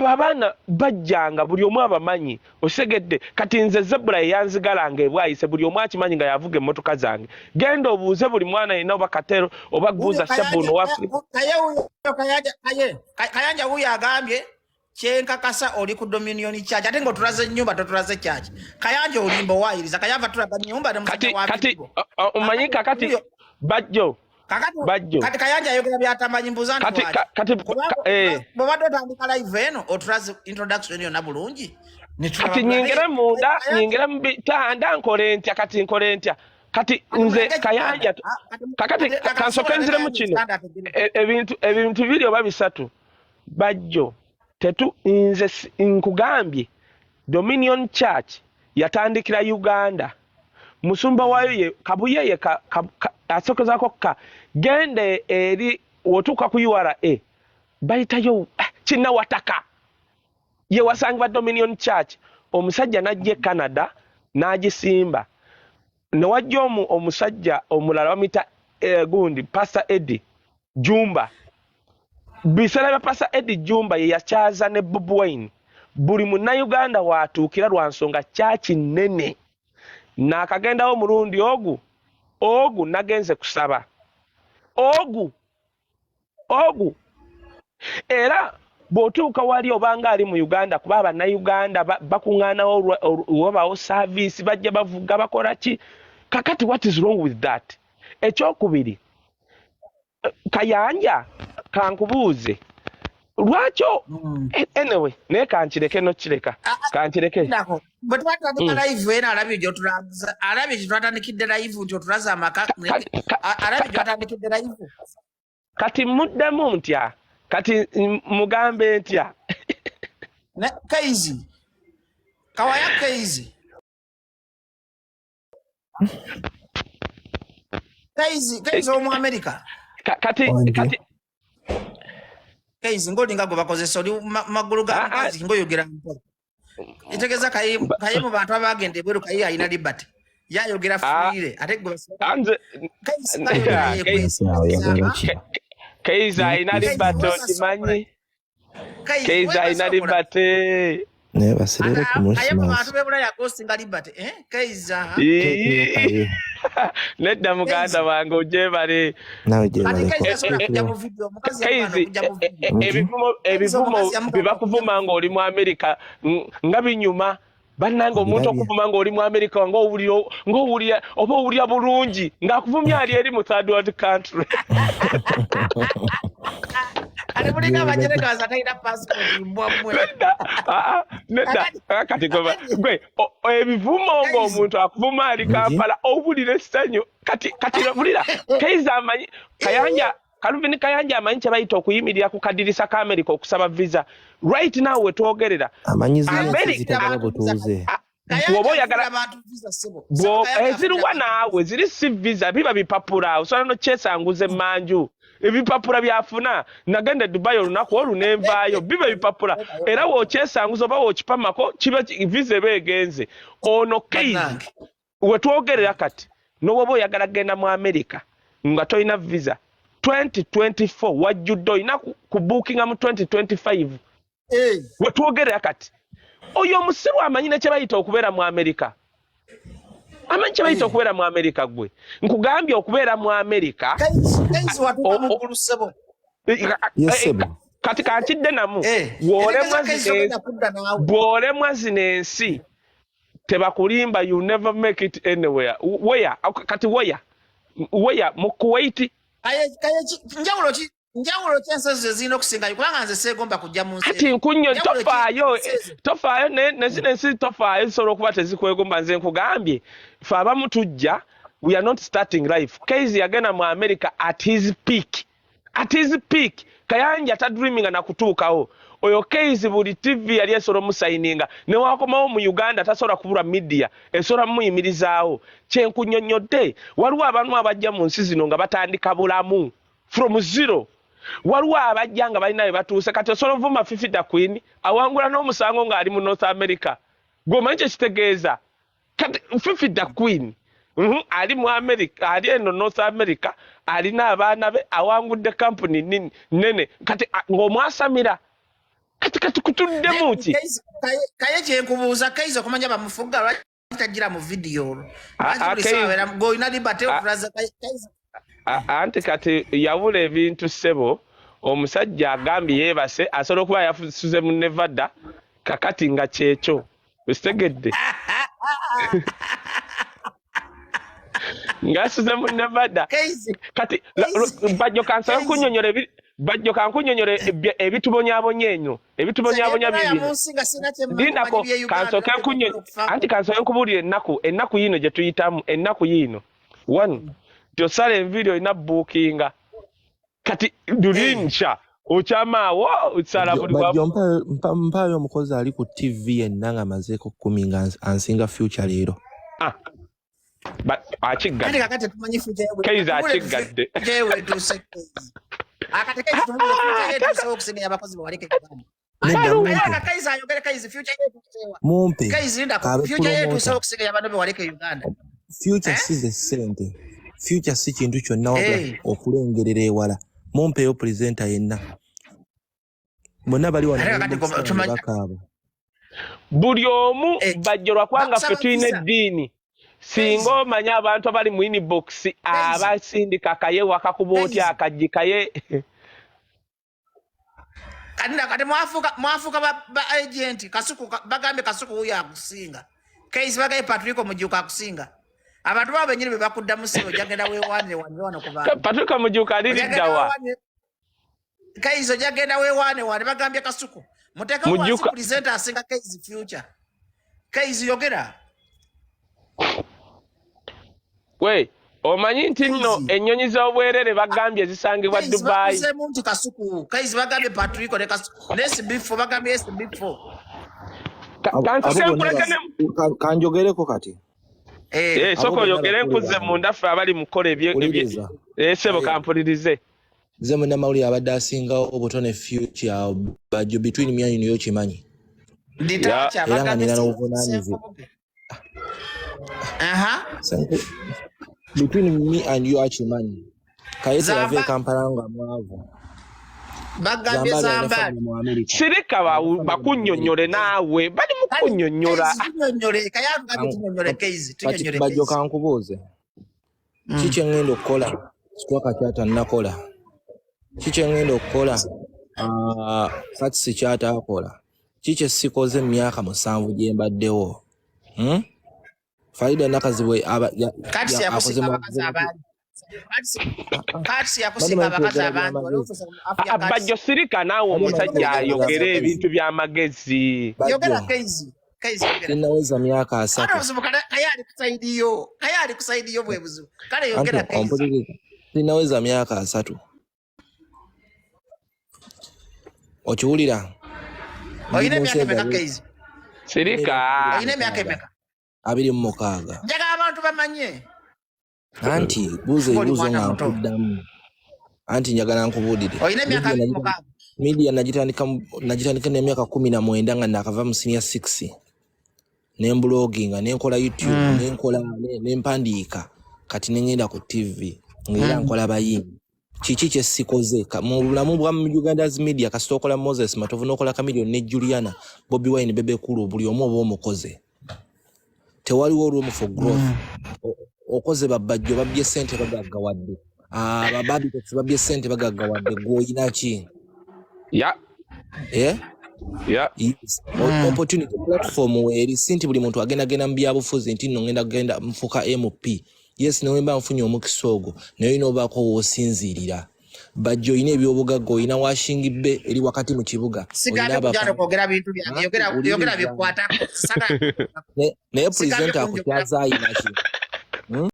abana bajjanga buli omu abamanyi osegedde kati nze zebula yanzigalanga ebwayise buli omu akimanyi nga yavuga emmotoka zange genda obuuze buli mwana alina oba katero oba guza shabbuno Kayanja wuyo agambye kyenkakasa oli ku Dominion Church ate ng'otulaze ennyumba totulaze church Kayanja olimba owayiriza kayava tulaga nnyumba ne musajja wa kati omanyi kakati bajjo kati Kayanja ayogera byatamanyi mbuzani kati bwabadde otandika live eno otulaze introduction yonna bulungi kati nyingire munda nyingire mubitanda nkole ntya kati nkole ntya kati nze Kayanja kakati kansoke nziremu kino ebintu biri oba bisatu bajjo tetu nze nkugambye Dominion Church yatandikira Uganda musumba wayo ye kabuyeye asokezako gende eri wotuka ku URA bayitayo kinna wataka ye wasangibwa Dominion Church omusajja najje Canada nagisimba newajja omusajja omulala wamita gundi Pastor Eddie Jumba bisala bya Pastor Eddie Jumba ye yakyaza ne Bob Wine buli munnayuganda watuukira lwa nsonga church nene n'akagendawo mulundi ogu nagenze kusaba ogu era bw'otuuka wali obanga ali mu Uganda kuba abannayuganda bakuŋŋaanawo wabawo service bajja bavuga bakola ki kakati what is wrong with that ekyokubiri Kayanja kankubuuze lwakyo anyway naye kankireke nokireka kankireke bwe twatandika live eno alabye gyotulaza alabye gyetwatandikidde live nti otulaza amaka alabye gyotandikidde live kati muddemu ntya kati mugambe ntya Kayz Kawalya Kayz Kayz omu America kati Kayz ngolinga go bakozesa oli magulu ga mkazi ngoyogera mpola itegeza kayi mu bantu abagende bweru kayi ayina liberty yayogera fuire ate go anze Kayz ayina liberty okimanyi Kayz ayina liberty ne baserere ku munsi ayo bantu bebula ya ghosting liberty Kayz nedda muganda wange ojebale nawe jebale ebivumo bibakuvuma nga oli mu America nga binyuma bannanga omuntu okuvuma nga oli mu America ng'owulira oba owulira bulungi ng'akuvumya ali eri mu third world country ale mulina abajereka azataira passport mbwamwe kati gwe ebivumo ng'omuntu akuvuma ali Kampala owulira essanyu kati bulira Kayz amanyi Kaluvini Kayanja amanyi kye bayita okuyimirira ku kadirisa ka America okusaba visa right now wetwogerera woba oyagala eziruwa naawe ziri si visa biba bipapula osobola nokyesanguza emmanju ebipapula byafuna nagenda Dubai olunaku olunenvaayo biba bipapula era wookyesanguza oba wookipamako kiba visa eba egenze ono Kayz wetwogerera kati n'owoba oyagala genda mu America nga tolina visa 2024 wajjudde olina kubookinga mu 2025 wetwogerera kati oyo omusiru amanyi ne kye bayita okubeera mu America amanyi kye bayita okubeera mu America gwe nkugambye okubeera mu America kati kankidde namu bw'olemwa zino ensi tebakulimba you never make it anywhere kati where mu Kuwait njawulo kyensozi zino okusinga kubanga nze seegomba kujja mu nsi kati nkunyo tofaayo nezino ensi tofaayo zisobola okuba tezikwegomba nze nkugambye fe abamu tujja we are not starting life Kayz yagenda mu America at his peak Kayanja tadreaminga na kutuukawo oyo Kayz buli TV yali esobola musayininga newakomawo mu Uganda tasobola kubula media esobola muyimirizaawo kyenkunnyonnyodde waliwo abantu abajja mu nsi zino nga batandika bulamu from zero waliwo abajja nga balina bye batuuse kati osobola ovuma Fifida Queen awangula n'omusango ng'ali mu North America gwomanyi kye kitegeeza kati Fifida Queen ali mu America ali eno North America alina abaana be awangudde company nene kati ng'omwasamira kati kutudde muki kaye kyenkubuuza Kayz okumanya bamufuga lwaki tagira mu video goyina libate okulaza Kayz anti kati yabula ebintu ssebo omusajja agambye yeebase asobola okuba yafusuze mu Nevada kakati nga kyekyo usitegedde ngasuze mu Nevada kati bajjo kansa kunnyonnyola ebitubonyaabonya ennyo ebitubonyaabonya bibiri ndinako kansoke anti kansoke nkubuulira ennaku yino gye tuyitamu ennaku yino one tosala envidiyo ina bookinga kati dulinsha ochamaawo otsala buli bajjo mpaayo omukozi ali ku TV yenna nga amazeeko 10 nga ansinga future leero akiggadde Kayz akiggadde akati Kayz future yetu okusinga abakozi bawaleke mumpe Kayz linda future yetu okusinga abantu bawaleke Uganda future size ssente future si kintu kyonna okulengerera ewala mumpeyo presenter yenna bonna bali wanabakaabo buli omu bajjolwa kwanga ffe tulina eddiini singa omanya abantu abali mu inbox abasindika kaye wakakuba otya akajjikaye kati mwafuuka ba agent kasuku bagambe kasuku huyo akusinga Kayz bagaye Patrick Mujuka akusinga abantu babo benyine bakuddamu sebo jagenda weewaane wano kuba Patrick Mujuka aliddawa Kayz jagenda weewaane bagambye kasuku muteka wa presenter asinga Kayz future Kayz yogera we omanyi nti nno ennyonyi z'obwerere bagambye zisangibwa Dubai muntu kasuku Kayz bagambye Patrick ne kasuku nesi bifo bagambye esi bifo kanjogereko kati soko yogere nkuze munda ffe abali mukola sebo kampulirize nze munnamawulire abadde asingawo obutone future bajjo between me and you kimanyi era nga nina n'obuvunaanyizibwa between me and you akimanyi kayese yava Kampala nga mwavu bagambye Zambali sirika bakunnyonnyole naawe bali mu kunnyonnyola bajjo kankubuuze kiki engenda okukola kitwaka kyatannakola kiki engenda okukola kati kyataakola kiki esikoze emyaka 7 gye mbaddewo Faida nakazibwe kati yakusinga abakazi abali kati yakusinga abakazi abantu bajjo sirika naawe omusajja ayogera ebintu by'amagezi yogera Kayz ninaweza myaka 3 kayali kusaidiyo bwe buzibu kale yogera Kayz ninaweza myaka 3 okiwulira oyina emyaka emeka Kayz sirika oyina emyaka emeka 26 njaga abantu bamanye anti buuze ebibuuzo nga nkuddamu anti njagala nkubuulire oyina emyaka 26 media najitandika n'emyaka 19 nga nakava mu senior 6 nembloginga nenkola YouTube nenkola nempandiika kati nengenda ku TV ngera nkola bayimbi kiki kyesikoze mu bulamu bwa Uganda's media kasitokola Moses Matovu nokola Chameleon ne Juliana Bobby Wine Bebe Kulu buli omu oba omukoze tewaliwo room for growth okoze babajjo babye sente bagaggawadde abababi babye sente bagaggawadde gwoyina ki opportunity platform weri sinti buli muntu agenda mbyabufuzi nti nno ngenda mfuka MP yes nowemba nfunye omukisogo nayo inobako wosinzirira bajjo ine ebyobugagga oyina washingibbe eri wakati mu kibuga oyogera bintu byange yogera bikwata naye presenter akutyaza ayina ki